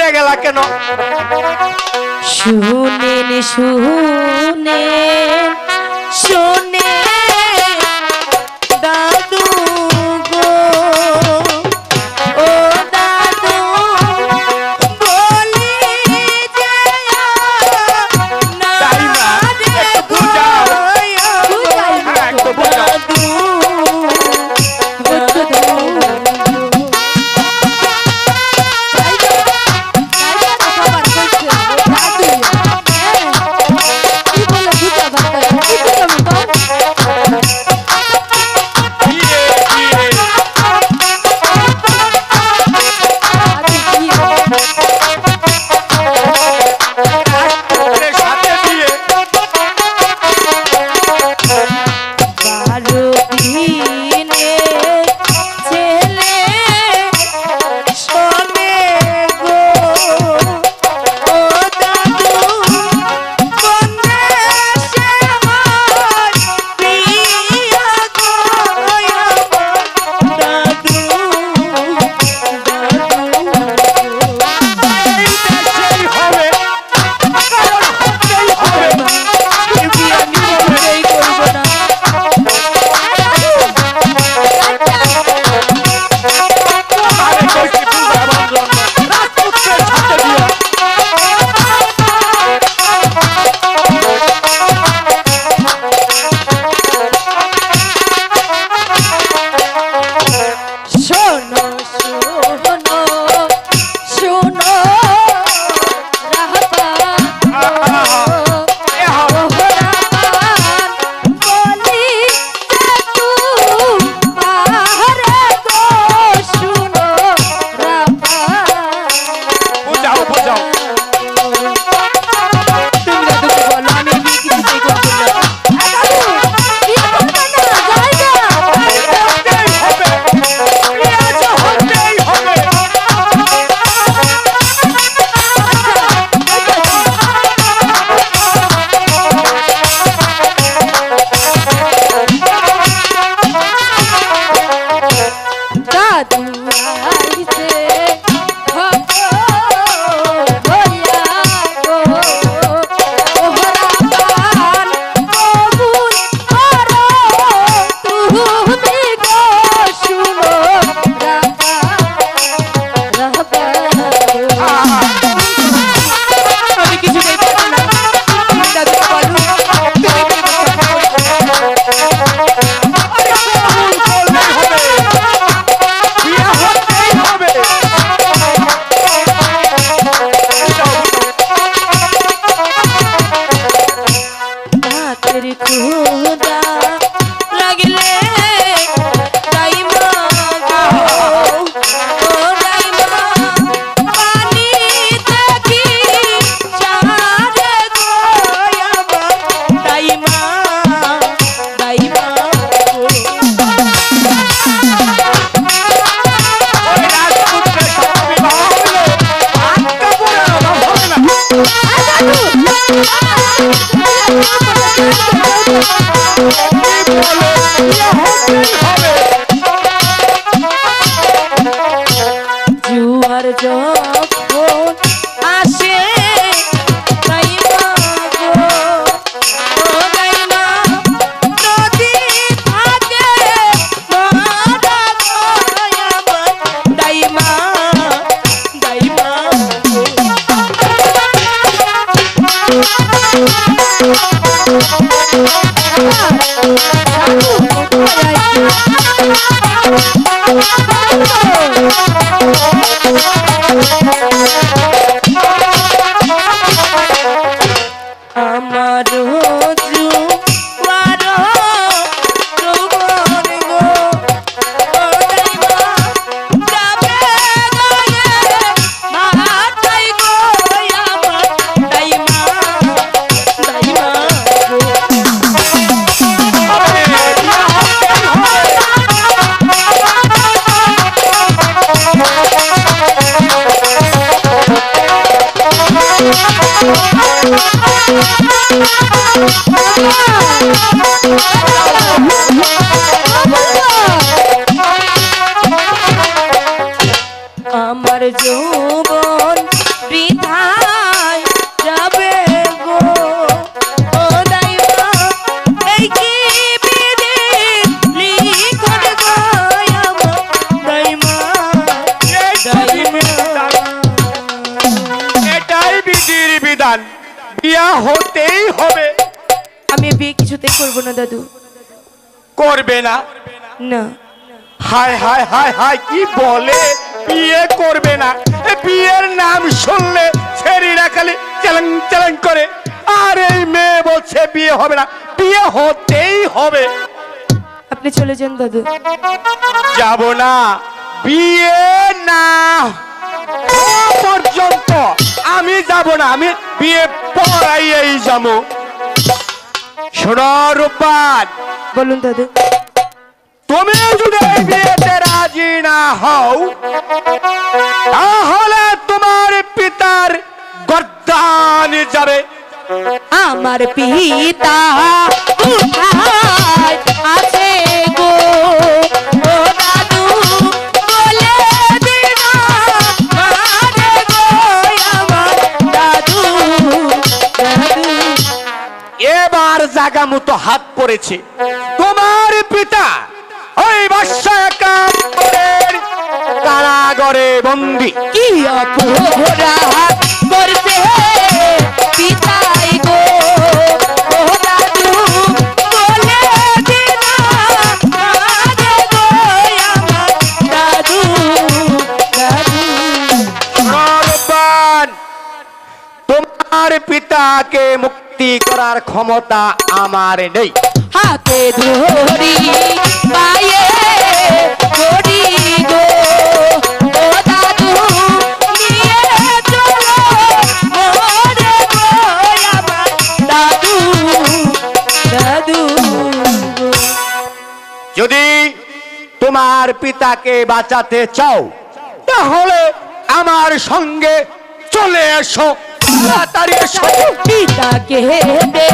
পড়ে গেলা কেন? শুনেন শুনে শুনে দাদু গো, ও দাদু বলি যায় না দাইমা, রে একটু গো, বুঝাও। বুঝাই একটু বুঝাও। দাদু দিয়ে দিয়ে ওদের সাথে দিয়ে বারো দিনে ছেলে শোনে গো, ও দাদু বন্দেশে হয় প্রিয়া গো, আমার দাদু সেই হবে, কারণ হতেই হবে। এই করবো না। আরে কইছি বুঝাবার জন্য রাজপুত্রের সাথে দিয়ে শোনো শোনো শোনো রাহবান, এ হবে। বলি যে তোমারে গো, শোনো রাহবান। বুঝাও বুঝাও। তুমি দাদুকে বলো আমি বিয়ে কিছুতেই করবো না। দাদু বিয়ে করবে না, জায়গা হতেই হবে, বিয়ে যে হতেই হবে। দাদু আইছে হইয়া গো, ওহরা পান কবুল করো তুমি গো, শুনো আমি কিছু নেই পারবো না, তুমি দাদুকে বলো তুমি বিয়ে করতে আরে কবুল করলেই হবে, বিয়ে হতেই হবে। হাতের খুদা লাগলে দাইমা গো, ও দাইমা পানি দেখি চারে গো, আমার দাইমা দাইমা গো। ওই রাজপুত্রের সাথে বিবাহ হলো, হাত কাপড়ের অভাব হবে না। বিয়ে হতেই হবে। জুয়ার যখন আসে দাইমা গো, ও দাইমা নদী থাকে মারা গো, আমার দাইমা দাইমা গো। আমার জুয়ার যৌবন গো, ও দাইমা যাবে গায়ে মাথায় গো, আমার দাইমা দাইমা গো। আরে বিয়ে হতেই হবে। বিয়ে হতেই হবে। আমি বিয়ে কিছুতেই করবো না দাদু। করবে না? না। হায় হায় হায় হায়, কি বলে বিয়ে করবে না? এ বিয়ের নাম শুনলে ছেড়িরা খালি চ্যালেং চ্যালেং করে। আর এই মেয়ে বলছে বিয়ে হবে না, বিয়ে হতেই হবে। আপনি চলে যান দাদু। যাব না, বিয়ে না হওয়া পর্যন্ত আমি যাব না। আমি বিয়ে পড়াইয়েই যাবো। শোনো রূপবান, বলুন দাদু। তুমি যদি এই বিয়েতে রাজি না হও, তাহলে তোমার পিতার গর্দান যাবে। আমার পিতা কোথায় আছে গো, ও দাদু বলে দিন মারে গো আমার দাদু। দাদু এবার জাগা মতো হাত পড়েছে। তোমার পিতা ওই বাদশাহের কারাগারে বন্দী। কি অপরাধ করছে পিতাই গো, ও দাদু বলে দিন মারে গো আমার দাদু। দাদু রূপবান, তোমার পিতাকে মুক্তি করার ক্ষমতা আমার নেই। হাতে ধরি পায়ে ধরি গো, ও দাদু নিয়ে চলো মোরে গো আমার দাদু। দাদু যদি তোমার পিতাকে বাঁচাতে চাও, তাহলে আমার সঙ্গে চলে এসো, তাড়াতাড়ি এসো। পিতাকে দে